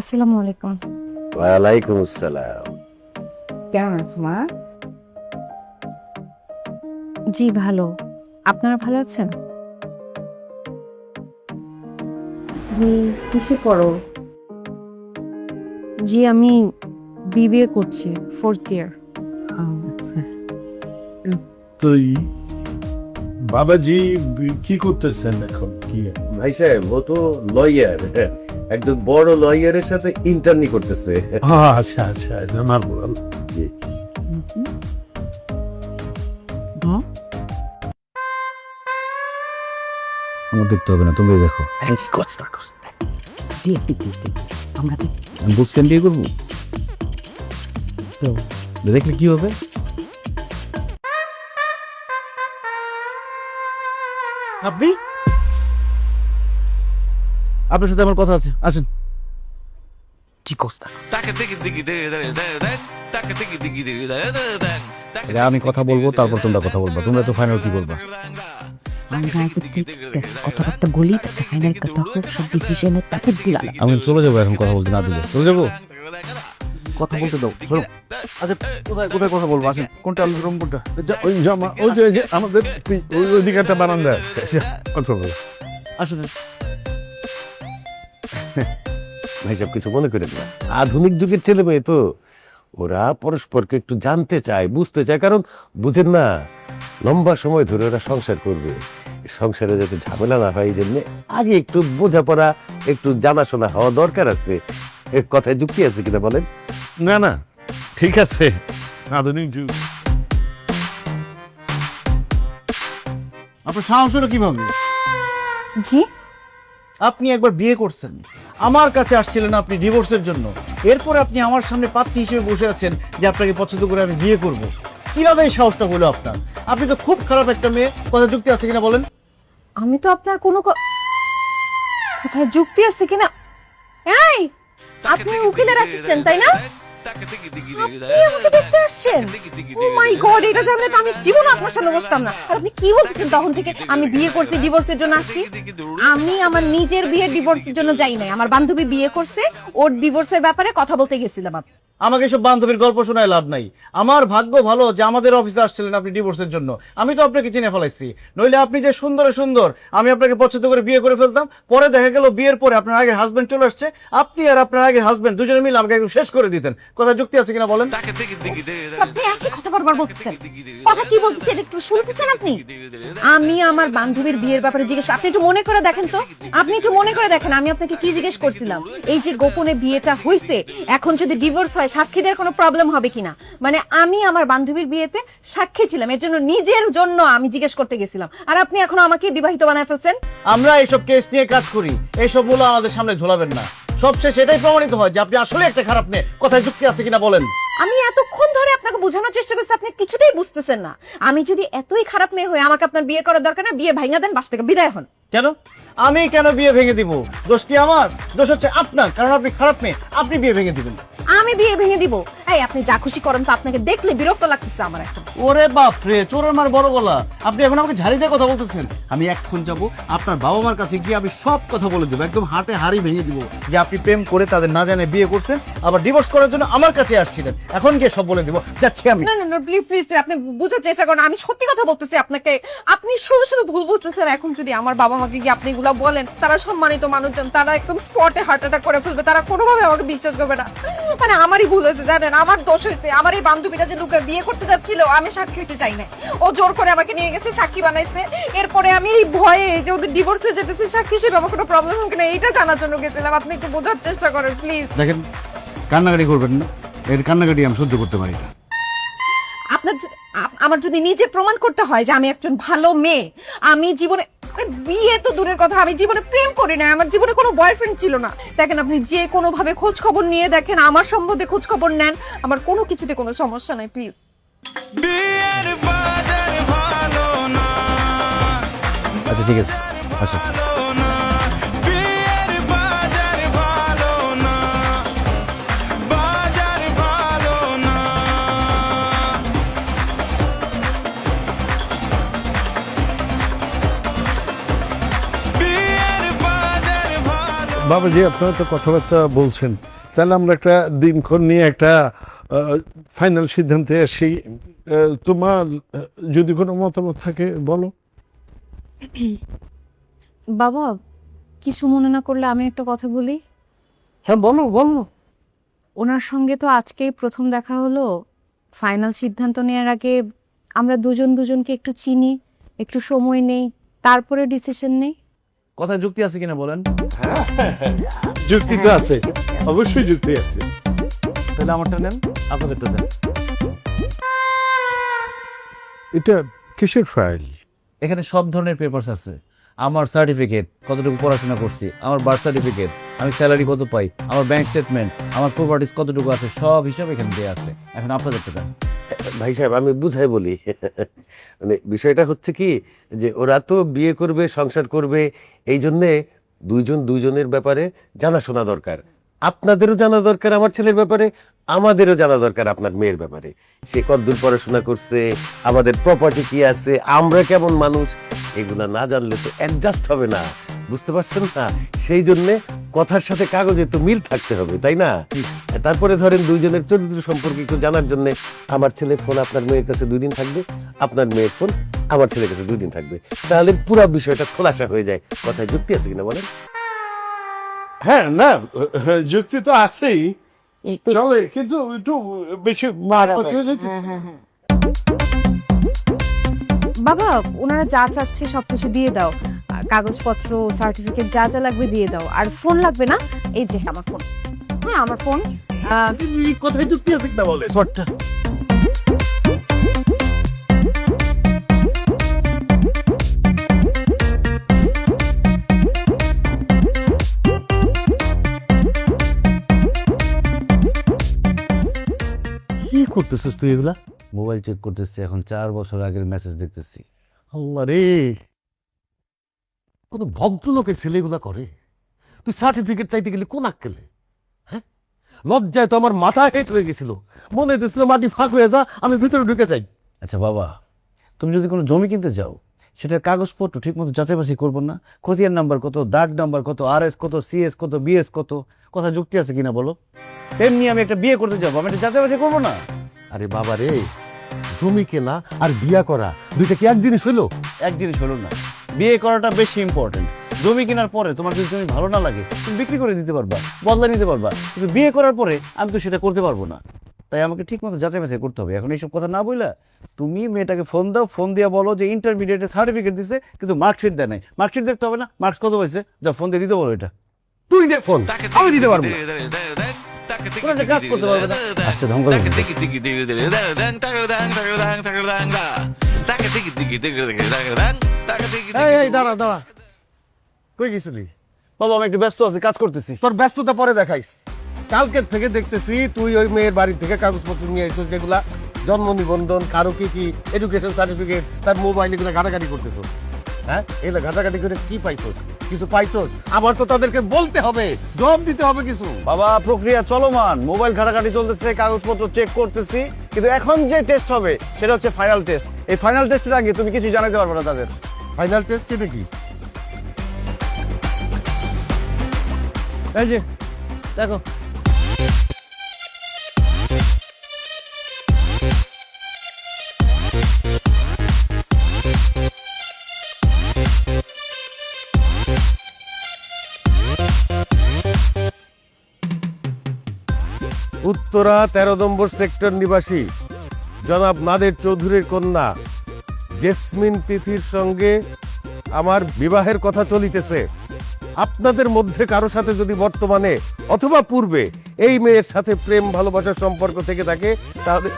আসসালামু আলাইকুম। ওয়ালাইকুম আসসালাম। কেমন আছো মা? জি ভালো। আপনারা ভালো আছেন? তুমি কিসে পড়ো? জি আমি বিবিএ করছি, 4th ইয়ার। তুই বাবাজি কি করতেছেন এখন? কি ভাই সাহেব, ও তো লয়ার, একজন বড় লয়ারের সাথে ইন্টার্নি করতেছে। আচ্ছা আচ্ছা, আমার বল। জি। আমার দেখতে হবে না, তুমি দেখো। আমি বুঝছি আমি বিয়ে করবো, দেখলে কি হবে? আপনি আপনার সাথে আমার কথা আছে, আসেন। আমি কথা বলবো, তারপর তোমরা কথা বলবা। তোমরা তো ফাইনাল কি করবা? কথাবার্তা বলি, তারপর ফাইনাল কথা হোক, সব ডিসিশনের তারপর দিলাম। আমি চলে যাবো এখন, কথা বলতে না দিলে চলে যাবো। কথা বলতে দাও। আচ্ছা, কোথায় কোথায় কথা বলবো? আসেন। কোনটা রুম কোনটা? ওই জামা, ওই যে আমাদের ওই দিকে একটা বারান্দা আছে, কথা বল। আসুন। ভাই সাহেব, কিছু মনে করেন না, আধুনিক যুগের ছেলে মেয়ে তো, ওরা পরস্পরকে একটু জানতে চায়, বুঝতে চায়। কারণ বুঝেন না, লম্বা সময় ধরে ওরা সংসার করবে, সংসারে যাতে ঝামেলা না হয়, এই জন্য আগে একটু বোঝাপড়া, একটু জানাশোনা হওয়া দরকার আছে। এর কথায় যুক্তি আছে কিনা বলেন? না না, ঠিক আছে, আধুনিক যুগ। আপনার সাহস হলো কিভাবে? জি আপনি একবার বিয়ে করছেন, আমার কাছে আসছিলেন আপনি ডিভোর্সের জন্য, এরপর আপনি আমার সামনে পাত্রী হিসেবে বসে আছেন যে আপনাকে পছন্দ করে আমি বিয়ে করব। কিভাবে এই সাহসটা হলো আপনার? আপনি তো খুব খারাপ একটা মেয়ে। কথা যুক্তি আছে কিনা বলেন? আমি তো আপনার কোনো কোথায় যুক্তি আছে কিনা। এই আপনি উকিলের অ্যাসিস্ট্যান্ট তাই না? আপনি আমাকে দেখতে আসছেন? ও মাই গড, এটা জানলে তো আমি জীবনে আপনার সামনে বসতাম না। আর আপনি কি বলতেছেন তখন থেকে? আমি বিয়ে করছি, ডিভোর্সের জন্য আসছি? আমি আমার নিজের বিয়ের ডিভোর্সের জন্য যাই নাই, আমার বান্ধবী বিয়ে করছে, ওর ডিভোর্সের ব্যাপারে কথা বলতে গেছিলাম। আমাকে সব বান্ধবীর গল্প শোনায় লাভ নাই। আমার ভাগ্য ভালো যে আমাদের অফিসে আসছিলেন আপনি ডিভোর্সের জন্য। আমি তো আপনাকে চিনে ফেলাইছি, নইলে আপনি যে সুন্দরে সুন্দর, আমি আপনাকে পছন্দ করে বিয়ে করে ফেলতাম। পরে দেখা গেল বিয়ের পরে আপনার আগে হাজবেন্ড চলে আসছে, আপনি আর আপনার আগে হাজবেন্ড দুজনে মিলে আমাকে একদম শেষ করে দিতেন। কথা যুক্তি আছে কিনা বলেন? আপনি একই কথা বারবার বলতেছেন। কথা কি বলতেছেন একটু শুনতেছেন আপনি? আমি আমার বান্ধবীর বিয়ের ব্যাপারে জিজ্ঞেস, আপনি একটু মনে করে দেখেন তো, আপনি একটু মনে করে দেখেন আমি আপনাকে কি জিজ্ঞেস করছিলাম। এই যে গোপনে বিয়েটা হইছে, এখন যদি ডিভোর্স হয় সাক্ষীদের কোনো প্রবলেম হবে কিনা, মানে আমি আমার বান্ধবীর বিয়েতে সাক্ষী ছিলাম, এর জন্য নিজের জন্য আমি জিজ্ঞেস করতে গেছিলাম। আর আপনি এখন আমাকে বিবাহিত বানায় ফেলছেন। আমরা এইসব কেস নিয়ে কাজ করি, এইসব বলে আমাদের সামনে ঝোলাবেন না। সবশেষ এটাই প্রমাণিত হয় যে আপনি আসলে একটা খারাপ মেয়ে। কথায় যুক্তি আছে কিনা বলেন? আমি এতক্ষণ ধরে আপনাকে বোঝানোর চেষ্টা করছি, আপনি কিছুতেই বুঝতেছেন না। আমি যদি এতই খারাপ মেয়ে হই, আমাকে আপনার বিয়ে করার দরকার না, বিয়ে ভাঙা দেন, বাস থেকে বিদায় হন। কেন? আমি কেন বিয়ে ভেঙে দিব? দোষ কি আমার? দোষ হচ্ছে আপনার, কারণ আপনি খারাপ মেয়ে, আপনি বিয়ে ভেঙে দিবেন। আমি বিয়ে ভেঙে দিব? এই আপনি যা খুশি করেন তো, আপনাকে দেখলে বিরক্ত লাগতেছে আমার এখন। ওরে বাপ রে, চোরের মার বড় গলা। আপনি এখন আমাকে ঝাড়ি দিয়ে কথা বলতেছেন। আমি এখন যাব আপনার বাবা মার কাছে গিয়ে আমি সব কথা বলে দেবো, একদম হাটে হাড়ি ভেঙে দিব যে আপনি প্রেম করে তাদের না জানে বিয়ে করছেন, আবার ডিভোর্স করার জন্য আমার কাছে আসছিলেন। এখন গিয়ে সব বলে দিব। যাচ্ছি আমি। না না না, প্লিজ প্লিজ, আপনি বুঝার চেষ্টা করেন, আমি সত্যি কথা বলতেছি আপনাকে। আপনি শুধু শুধু ভুল বুঝতেছেন। এখন যদি আমার বাবা মাকে গিয়ে আপনি এগুলা বলেন, তারা সম্মানিত মানুষজন, তারা একদম স্পটে হার্ট অ্যাটাক করে ফেলবে, তারা কোনোভাবে আমাকে বিশ্বাস করবে না। মানে আমারই ভুল হয়েছে, জানেন, আমার দোষ হয়েছে। আমার এই বান্ধবীটা যে লোকে বিয়ে করতে যাচ্ছিল, আমি সাক্ষী হইতে চাই না, ও জোর করে আমাকে নিয়ে গেছে, সাক্ষী বানাইছে। এরপরে আমি এই ভয়ে যে ওদের ডিভোর্স হয়ে যেতেছে, সাক্ষী হিসেবে আমার কোনো প্রবলেম হবে কিনা এইটা জানার জন্য গেছিলাম। আপনি একটু বোঝার চেষ্টা করেন প্লিজ। দেখেন, কান্নাকাটি করবেন না, এর কান্নাকাটি আমি সহ্য করতে পারি না। আপনার আমার যদি নিজে প্রমাণ করতে হয় যে আমি একজন ভালো মেয়ে, আমি জীবনে বিয়ে তো দূরের কথা, আমি জীবনে প্রেম করি না, আমার জীবনে কোনো বয়ফ্রেন্ড ছিল না। দেখেন, আপনি যে কোনো ভাবে খোঁজ খবর নিয়ে দেখেন, আমার সম্বন্ধে খোঁজ খবর নেন, আমার কোনো কিছুতে কোনো সমস্যা নাই, প্লিজ। আচ্ছা ঠিক আছে, আসো। বাবাজি আপনারা তো কথাবার্তা বলছেন, তাহলে আমরা একটা দিনক্ষণ নিয়ে একটা ফাইনাল সিদ্ধান্তে আসি। তোমার যদি কোনো মতামত থাকে বলো। বাবা কিছু মনে না করলে আমি একটা কথা বলি। হ্যাঁ বলো বলো। ওনার সঙ্গে তো আজকেই প্রথম দেখা হলো, ফাইনাল সিদ্ধান্ত নেওয়ার আগে আমরা দুজন দুজনকে একটু চিনি, একটু সময় নেই, তারপরে ডিসিশন নেই। কথায় যুক্তি আছে কিনা বলেন। যুক্তি তো আছে, অবশ্যই যুক্তি আছে। তাহলে আমারটা নেন, আপনাদেরটা দেন। এটা কিসের ফাইল? এখানে সব ধরনের পেপারস আছে। আমার সার্টিফিকেট, কতটুকু পড়াশোনা করছি, আমার বার্থ সার্টিফিকেট, আমি স্যালারি কত পাই, আমার ব্যাংক স্টেটমেন্ট, আমার প্রপার্টিস কতটুকু আছে, সব হিসাব এখানে দেওয়া আছে। এখন আপনাদেরটা দেন। ভাই সাহেব আমি বুঝাই বলি, মানে বিষয়টা হচ্ছে কি যে ওরা তো বিয়ে করবে, সংসার করবে, এই জন্যে দুইজন দুইজনের ব্যাপারে জানাশোনা দরকার। আপনাদেরও জানা দরকার আমার ছেলের ব্যাপারে, আমাদেরও জানা দরকার আপনার মেয়ের ব্যাপারে। সে কতদূর পড়াশোনা করছে, আমাদের প্রপার্টি কি আছে, আমরা কেমন মানুষ, এগুলা না জানলে তো অ্যাডজাস্ট হবে না, বুঝতে পারছেন না? সেই জন্যে কথার সাথে কাগজে তো মিল থাকতে হবে, তাই না? তারপরে ধরেন দুইজনের চরিত্র সম্পর্কে একটু জানার জন্য আমার ছেলের ফোন আপনার মেয়ের কাছে 2 দিন থাকবে, আপনার মেয়ের ফোন আমার ছেলের কাছে 2 দিন থাকবে, তাহলে পুরো বিষয়টা খোলাসা হয়ে যায়। কথায় যুক্তি আছে কিনা বলেন? হ্যাঁ না, যুক্তি তো আছেই, চলে, কিন্তু একটু বেশি হয়ে যাইতেছে। বাবা ওনারা যা চাচ্ছে সবকিছু দিয়ে দাও, আর কাগজপত্র সার্টিফিকেট যা যা লাগবে দিয়ে দাও। আর ফোন লাগবে না, এই যে আমার ফোন। হ্যাঁ আমার ফোন। কোথায় যুক্তি আছে কিনা বলে। কি করতেছিস তুই এগুলা? মোবাইল চেক করতেছি, এখন 4 বছর আগের মেসেজ দেখতেছি। আল্লাহ রে, কত ভদ্রলোকের ছেলে এগুলা করে। তুই সার্টিফিকেট চাইতে গেলে কোন আক্কেলে? হ্যাঁ, লজ্জায় তো আমার মাথা হেট হয়ে গেছিল, মনে হইতেছিল মাটি ফাঁক হয়ে যা, আমি ভিতরে ঢুকে যাই। আচ্ছা বাবা, তুমি যদি কোনো জমি কিনতে যাও, সেটার কাগজপত্র ঠিক মতো যাচাই বাছাই করবো না? খতিয়ান নাম্বার কত, দাগ নাম্বার কত, RS কত, CS কত, BS কত, কথা যুক্তি আছে কিনা বলো? এমনি আমি একটা বিয়ে করতে যাবো, আমি একটা যাচাই বাছাই করবো না? আরে বাবা রে, জমি কেনা আর বিয়া করা দুইটা কি এক জিনিস হইলো? এক জিনিস হলো না, বিয়ে করাটা বেশি ইম্পর্টেন্ট। জমি কেনার পরে তোমার যদি জমি ভালো না লাগে তুমি বিক্রি করে দিতে পারবা, বদলা নিতে পারবা, কিন্তু বিয়ে করার পরে আমি তো সেটা করতে পারবো না। তাই আমাকে ঠিক মতো যাচাই বাছাই করতে হবে। এখন এইসব কথা না বইলা তুমি মেয়েটাকে ফোন দাও, ফোন দিয়ে বলো যে ইন্টারমিডিয়েটের সার্টিফিকেট দিছে কিন্তু মার্কশিট দেয় নাই। মার্কশিট দেখতে হবে না, মার্কস কত হয়েছে, যা ফোন দিয়ে দিতে বলো। এটা তুই দে ফোন, আমি দিতে পারবো না, কোনো একটা কাজ করতে পারবে না। আচ্ছা ঢং করে বলবে। এই দাঁড়া দাঁড়া, কই গেছিলি? বাবা আমি একটু ব্যস্ত আছি, কাজ করতেছি। তোর ব্যস্ততা পরে দেখাইস। কালকের থেকে দেখতেছি তুই ওই মেয়ের বাড়ি থেকে কাগজপত্র নিয়ে আইছিস, যেগুলা জন্ম নিবন্ধন, কারো কি কি এডুকেশন সার্টিফিকেট, তার মোবাইল, এগুলো ঘাটাঘাটি করতেছো। হ্যাঁ, এগুলো ঘাটাঘাটি করে কি পাইছস? কিছু পাইছস? আবার তো তাদেরকে বলতে হবে, জবাব দিতে হবে কিছু। বাবা প্রক্রিয়া চলমান, মোবাইল ঘাটাঘাটি চলতেছে, কাগজপত্র চেক করতেছি, কিন্তু এখন যে টেস্ট হবে সেটা হচ্ছে ফাইনাল টেস্ট। এই ফাইনাল টেস্টের আগে তুমি কিছু জানাতে পারবে না তাদের। ফাইনাল টেস্ট এটা কি? এই যে দেখো, উত্তরা 13 নম্বর সেক্টর নিবাসী জনাব নাদের চৌধুরীর কন্যা জেসমিন তিথির সঙ্গে আমার বিবাহের কথা চলিতেছে। আপনাদের মধ্যে কারো সাথে যদি বর্তমানে অথবা পূর্বে এই মেয়ের সাথে প্রেম ভালোবাসার সম্পর্ক থেকে থাকে তাহলে।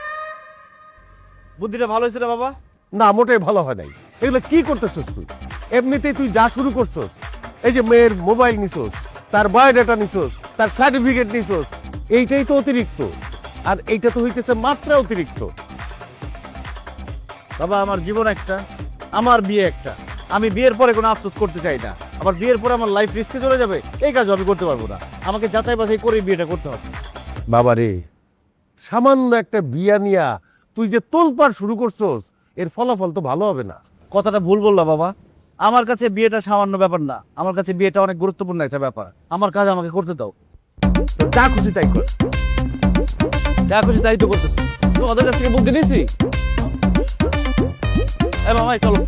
বুদ্ধিটা ভালো হয়েছে রে বাবা। না, মোটেই ভালো হয় নাই। এগুলো কি করতেছস তুই? এমনিতেই তুই যা শুরু করছস, এই যে মেয়ের মোবাইল নিছস, তার বায়োডাটা নিছস, তার সার্টিফিকেট নিছস, এইটাই তো অতিরিক্ত। আর এইটা তো হইতেছে মাত্রা অতিরিক্ত। বাবা আমার জীবন একটা, আমার বিয়ে একটা, আমি বিয়ের পরে কোনো আফসোস করতে চাই না। আমার বিয়ের পরে আমার লাইফ রিস্কে চলে যাবে, এই কাজ আমি করতে পারবো না। আমাকে যাচাই বাছাই করে বিয়েটা করতে হবে। বাবা রে, সামান্য একটা বিয়া নিয়া তুই যে তোলপাড় শুরু করছস, এর ফলাফল তো ভালো হবে না। কথাটা ভুল বললা বাবা। আমার কাছে বিয়েটা সামান্য ব্যাপার না, আমার কাছে বিয়েটা অনেক গুরুত্বপূর্ণ একটা ব্যাপার। আমার কাজ আমাকে করতে দাও, তো যা খুশি তাই কর, যা খুশি তাই তো করতেছি। তোমাদের কাছ থেকে বুদ্ধি নিয়েছি। মামাই চলো।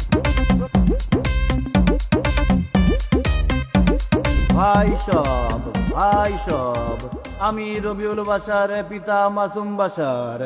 ভাই সব, আমি রবিউল বাসার পিতা মাসুম বাসার